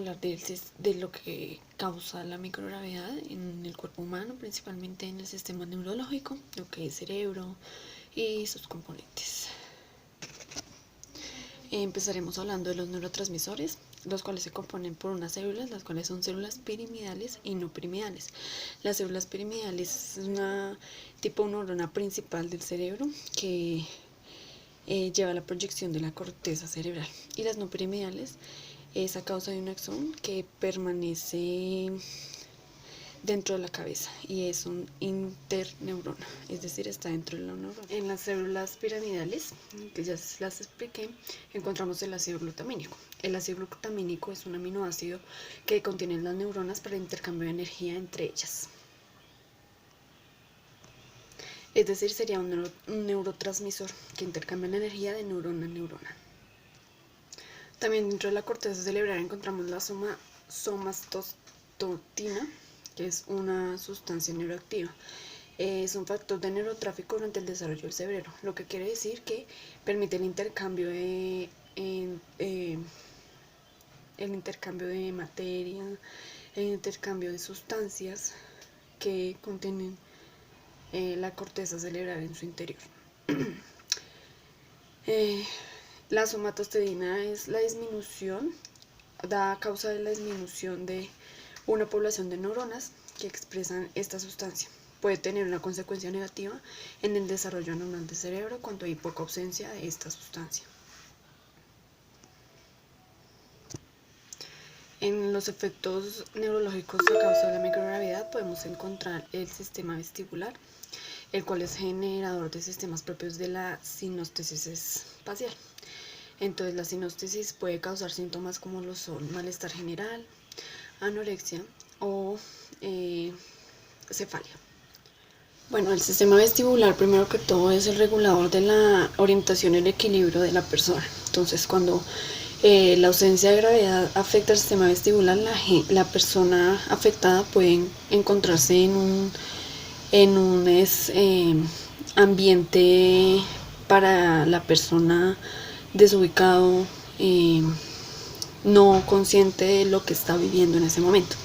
hablar de lo que causa la microgravedad en el cuerpo humano, principalmente en el sistema neurológico, lo que es cerebro y sus componentes. Empezaremos hablando de los neurotransmisores, los cuales se componen por unas células, las cuales son células pirimidales y no pirimidales. Las células pirimidales es una tipo neurona principal del cerebro que lleva a la proyección de la corteza cerebral, y las no pirimidales es a causa de un axón que permanece dentro de la cabeza y es un interneurona, es decir, está dentro de la neurona. En las células piramidales, que ya las expliqué, encontramos el ácido glutamínico. El ácido glutamínico es un aminoácido que contienen las neuronas para el intercambio de energía entre ellas. Es decir, sería un neurotransmisor que intercambia la energía de neurona a neurona. También dentro de la corteza cerebral encontramos la somatostatina, que es una sustancia neuroactiva. Es un factor de neurotráfico durante el desarrollo del cerebro, lo que quiere decir que permite el intercambio de materia, el intercambio de sustancias que contienen la corteza cerebral en su interior. La somatostatina es la disminución, da a causa de la disminución de una población de neuronas que expresan esta sustancia. Puede tener una consecuencia negativa en el desarrollo normal del cerebro cuando hay poca ausencia de esta sustancia. En los efectos neurológicos a causa de la microgravedad podemos encontrar el sistema vestibular, el cual es generador de sistemas propios de la sinostesis espacial. Entonces la sinostesis puede causar síntomas como lo son malestar general, anorexia o cefalia. Bueno, el sistema vestibular primero que todo es el regulador de la orientación y el equilibrio de la persona. Entonces cuando la ausencia de gravedad afecta al sistema vestibular, la persona afectada puede encontrarse en un ambiente para la persona desubicado, no consciente de lo que está viviendo en ese momento.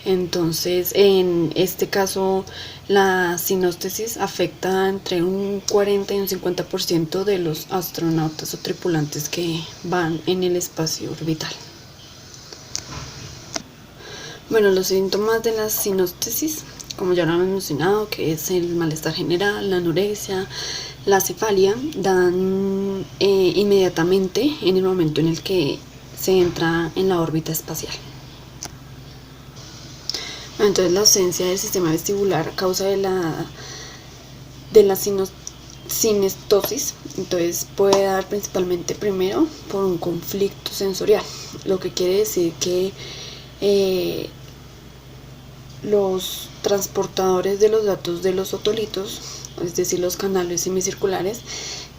Entonces, en este caso, la sinostesis afecta entre un 40 y un 50% de los astronautas o tripulantes que van en el espacio orbital. Bueno, los síntomas de la sinostesis, como ya lo hemos mencionado, que es el malestar general, la anorexia, la cefalia, dan inmediatamente en el momento en el que se entra en la órbita espacial. Entonces la ausencia del sistema vestibular a causa de la sinestosis, entonces puede dar principalmente primero por un conflicto sensorial, lo que quiere decir que los transportadores de los datos de los otolitos, es decir, los canales semicirculares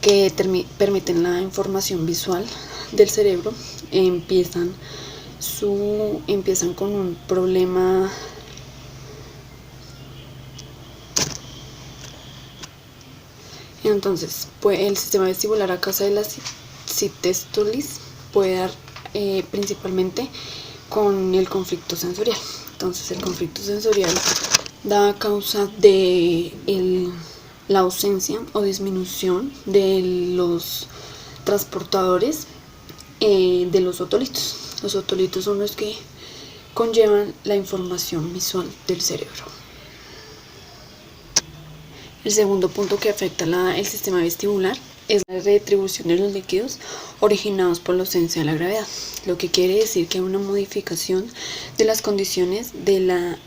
que permiten la información visual del cerebro, empiezan con un problema Entonces, el sistema vestibular a causa de la citéstolis puede dar principalmente con el conflicto sensorial. Entonces, el conflicto sensorial da a causa de la ausencia o disminución de los transportadores de los otolitos. Los otolitos son los que conllevan la información visual del cerebro. El segundo punto que afecta el sistema vestibular es la redistribución de los líquidos originados por la ausencia de la gravedad, lo que quiere decir que hay una modificación de las condiciones de la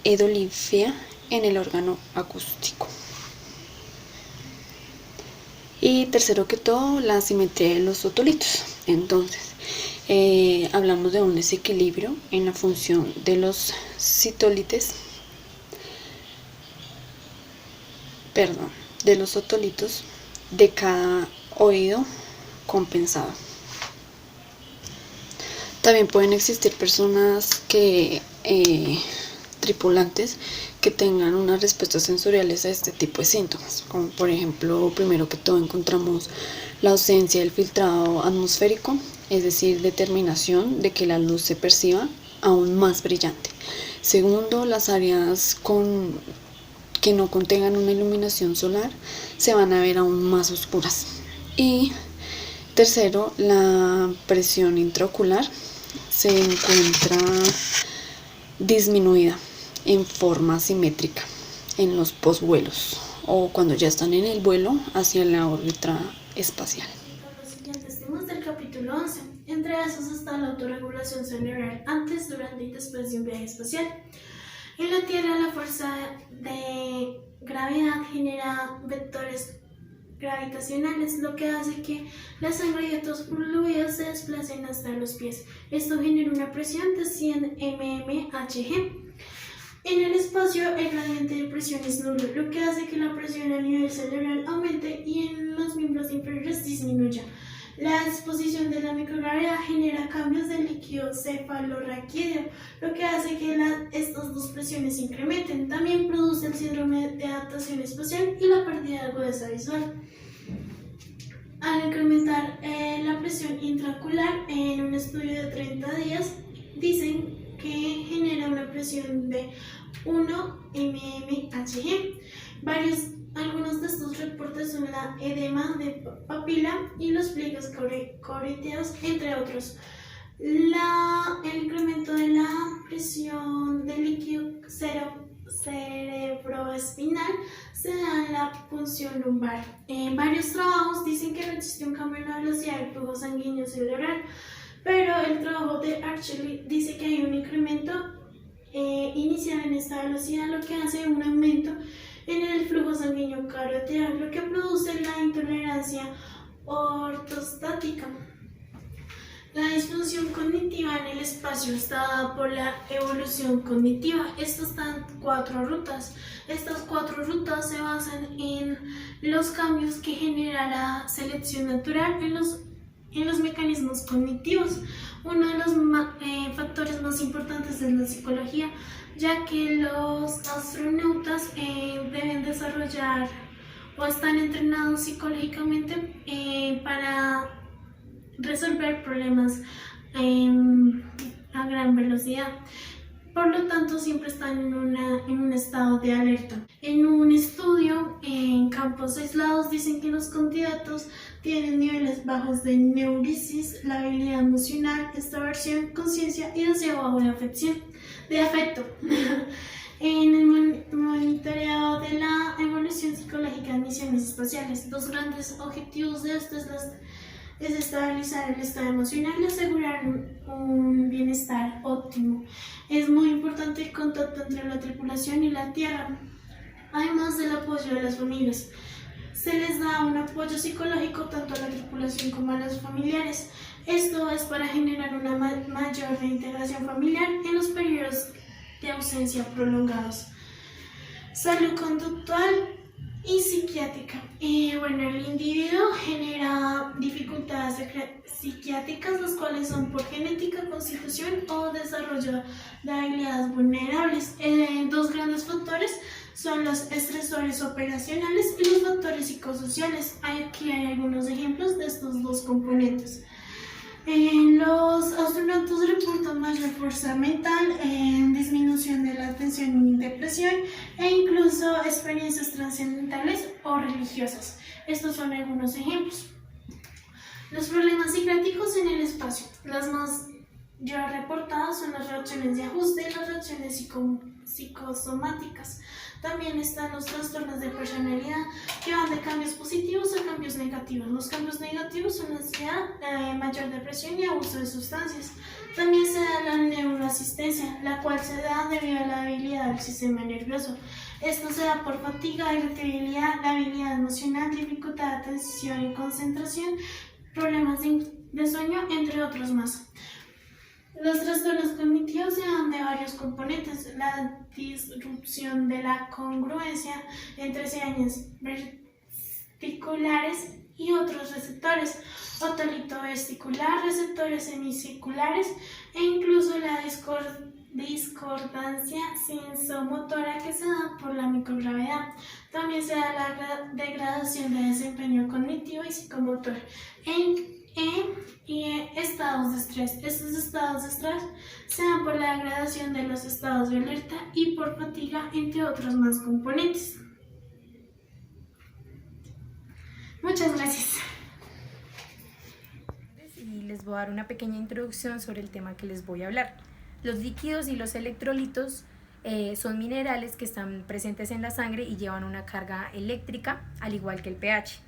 edolifia en el órgano acústico. Y tercero que todo, la asimetría de los otolitos. Entonces, hablamos de un desequilibrio en la función de los de los otolitos de cada oído compensado. También pueden existir personas tripulantes que tengan unas respuestas sensoriales a este tipo de síntomas, como por ejemplo, primero que todo encontramos la ausencia del filtrado atmosférico, es decir, determinación de que la luz se perciba aún más brillante. Segundo, las áreas que no contengan una iluminación solar se van a ver aún más oscuras. Y tercero, la presión intraocular se encuentra disminuida en forma simétrica en los posvuelos o cuando ya están en el vuelo hacia la órbita espacial. Los siguientes temas del capítulo 11. Entre esos está la autorregulación cerebral antes, durante y después de un viaje espacial. En la Tierra, la fuerza de gravedad genera vectores gravitacionales, lo que hace que la sangre y otros fluidos se desplacen hasta los pies. Esto genera una presión de 100 mmHg. En el espacio, el gradiente de presión es nulo, lo que hace que la presión a nivel cerebral aumente y en los miembros inferiores disminuya. La exposición de la microgravedad genera cambios del líquido cefalorraquídeo, lo que hace que estas dos presiones se incrementen. También produce el síndrome de adaptación espacial y la pérdida de agudeza visual. Al incrementar la presión intraocular en un estudio de 30 días, dicen que genera una presión de 1 mmHg. Algunos de estos reportes son la edema de papila y los pliegues coriáceos, entre otros. El incremento de la presión del líquido cerebroespinal se da en la punción lumbar. En varios trabajos dicen que no existe un cambio en la velocidad del flujo sanguíneo cerebral, pero el trabajo de Archie dice que hay un incremento inicial en esta velocidad, lo que hace un aumento en el flujo sanguíneo carotidal, lo que produce la intolerancia ortostática. La disfunción cognitiva en el espacio está dada por la evolución cognitiva. Estas están 4 rutas. Estas 4 rutas se basan en los cambios que genera la selección natural en los mecanismos cognitivos. Uno de los factores más importantes es la psicología, ya que los astronautas deben desarrollar o están entrenados psicológicamente para resolver problemas a gran velocidad. Por lo tanto, siempre están en un estado de alerta. En un estudio en campos aislados dicen que los candidatos tienen niveles bajos de neurisis, la habilidad emocional, extroversión, conciencia y deseo bajo de afecto. En el monitoreo de la evolución psicológica de misiones espaciales, los grandes objetivos de esto es estabilizar el estado emocional y asegurar un bienestar óptimo. Es muy importante el contacto entre la tripulación y la Tierra, además del apoyo de las familias. Se les da un apoyo psicológico tanto a la tripulación como a los familiares. Esto es para generar una mayor reintegración familiar en los periodos de ausencia prolongados. Salud conductual y psiquiátrica. El individuo genera dificultades psiquiátricas, las cuales son por genética, constitución o desarrollo de habilidades vulnerables. Dos grandes factores son los estresores operacionales y los factores psicosociales. Aquí hay algunos ejemplos de estos dos componentes. Los astronautas reportan mayor fuerza mental, disminución de la atención y depresión e incluso experiencias trascendentales o religiosas. Estos son algunos ejemplos. Los problemas psiquiátricos en el espacio. Las más ya reportadas son las reacciones de ajuste y las reacciones psicosomáticas. También están los trastornos de personalidad que van de cambios positivos a cambios negativos. Los cambios negativos son ansiedad, mayor depresión y abuso de sustancias. También se da la neuroasistencia, la cual se da debido a la habilidad del sistema nervioso. Esto se da por fatiga, irritabilidad, la habilidad emocional, dificultad de atención y concentración, problemas de sueño, entre otros más. Los trastornos cognitivos se dan de varios componentes: la disrupción de la congruencia entre señales vesticulares y otros receptores, otorito vestibular, receptores semicirculares e incluso la discordancia sensomotora que se da por la microgravedad. También se da la degradación de desempeño cognitivo y psicomotor y estados de estrés. Estos estados de estrés se dan por la degradación de los estados de alerta y por fatiga, entre otros más componentes. Muchas gracias. Y les voy a dar una pequeña introducción sobre el tema que les voy a hablar. Los líquidos y los electrolitos son minerales que están presentes en la sangre y llevan una carga eléctrica, al igual que el pH.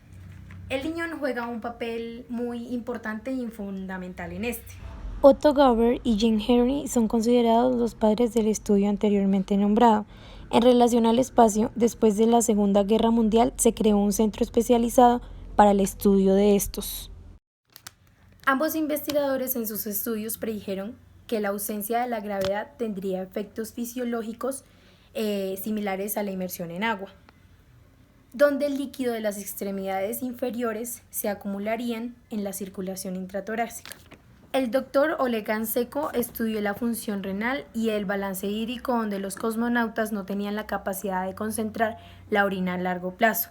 El riñón juega un papel muy importante y fundamental en este. Otto Gabler y Jean Henry son considerados los padres del estudio anteriormente nombrado. En relación al espacio, después de la Segunda Guerra Mundial se creó un centro especializado para el estudio de estos. Ambos investigadores en sus estudios predijeron que la ausencia de la gravedad tendría efectos fisiológicos similares a la inmersión en agua, donde el líquido de las extremidades inferiores se acumularían en la circulación intratorácica. El doctor Oleg Ganseko estudió la función renal y el balance hídrico, donde los cosmonautas no tenían la capacidad de concentrar la orina a largo plazo.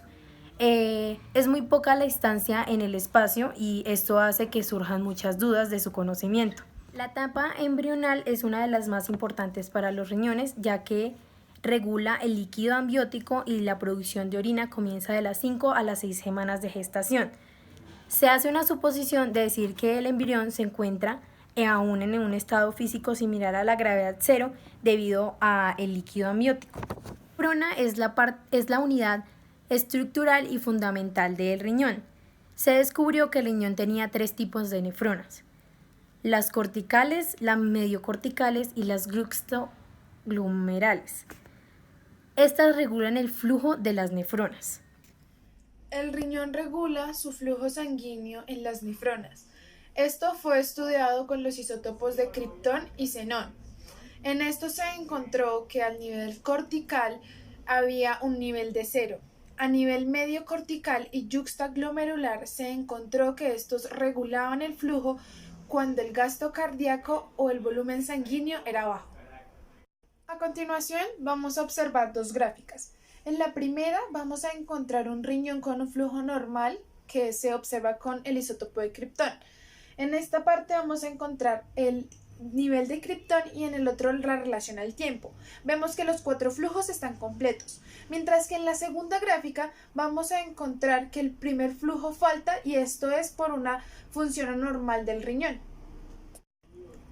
Es muy poca la estancia en el espacio y esto hace que surjan muchas dudas de su conocimiento. La etapa embrional es una de las más importantes para los riñones, ya que regula el líquido amniótico y la producción de orina comienza de las 5 a las 6 semanas de gestación. Se hace una suposición de decir que el embrión se encuentra aún en un estado físico similar a la gravedad cero debido al líquido amniótico. La nefrona es la unidad estructural y fundamental del riñón. Se descubrió que el riñón tenía 3 tipos de nefronas: las corticales, las mediocorticales y las juxtaglomerales. Estas regulan el flujo de las nefronas. El riñón regula su flujo sanguíneo en las nefronas. Esto fue estudiado con los isótopos de kriptón y xenón. En esto se encontró que al nivel cortical había un nivel de 0. A nivel medio cortical y juxtaglomerular se encontró que estos regulaban el flujo cuando el gasto cardíaco o el volumen sanguíneo era bajo. A continuación vamos a observar 2 gráficas. En la primera vamos a encontrar un riñón con un flujo normal que se observa con el isótopo de kriptón. En esta parte vamos a encontrar el nivel de kriptón y en el otro la relación al tiempo. Vemos que los 4 flujos están completos, mientras que en la segunda gráfica vamos a encontrar que el primer flujo falta y esto es por una función anormal del riñón.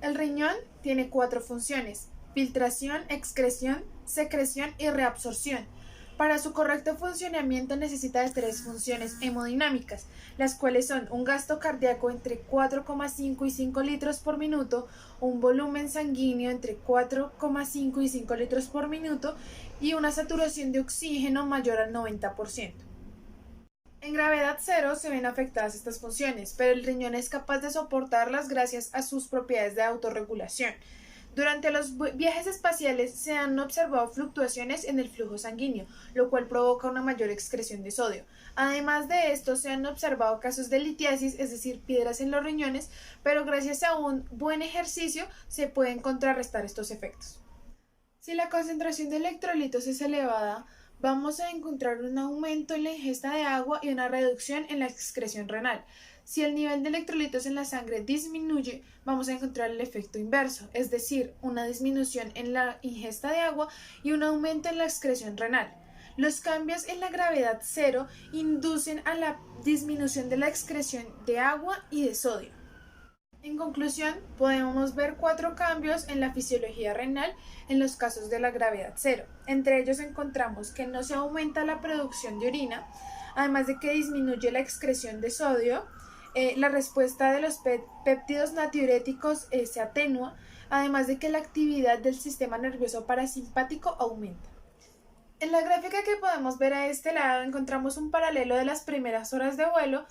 El riñón tiene 4 funciones: filtración, excreción, secreción y reabsorción. Para su correcto funcionamiento necesita de 3 funciones hemodinámicas, las cuales son un gasto cardíaco entre 4,5 y 5 litros por minuto, un volumen sanguíneo entre 4,5 y 5 litros por minuto y una saturación de oxígeno mayor al 90%. En gravedad cero se ven afectadas estas funciones, pero el riñón es capaz de soportarlas gracias a sus propiedades de autorregulación. Durante los viajes espaciales se han observado fluctuaciones en el flujo sanguíneo, lo cual provoca una mayor excreción de sodio. Además de esto, se han observado casos de litiasis, es decir, piedras en los riñones, pero gracias a un buen ejercicio se pueden contrarrestar estos efectos. Si la concentración de electrolitos es elevada, vamos a encontrar un aumento en la ingesta de agua y una reducción en la excreción renal. Si el nivel de electrolitos en la sangre disminuye, vamos a encontrar el efecto inverso, es decir, una disminución en la ingesta de agua y un aumento en la excreción renal. Los cambios en la gravedad cero inducen a la disminución de la excreción de agua y de sodio. En conclusión, podemos ver 4 cambios en la fisiología renal en los casos de la gravedad cero. Entre ellos encontramos que no se aumenta la producción de orina, además de que disminuye la excreción de sodio. La respuesta de los péptidos natriuréticos se atenúa, además de que la actividad del sistema nervioso parasimpático aumenta. En la gráfica que podemos ver a este lado encontramos un paralelo de las primeras horas de vuelo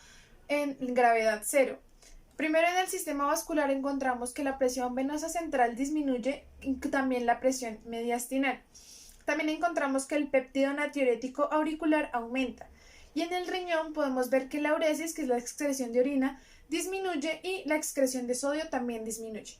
en gravedad cero. Primero, en el sistema vascular encontramos que la presión venosa central disminuye y también la presión mediastinal. También encontramos que el péptido natriurético auricular aumenta. Y en el riñón podemos ver que la uresis, que es la excreción de orina, disminuye y la excreción de sodio también disminuye.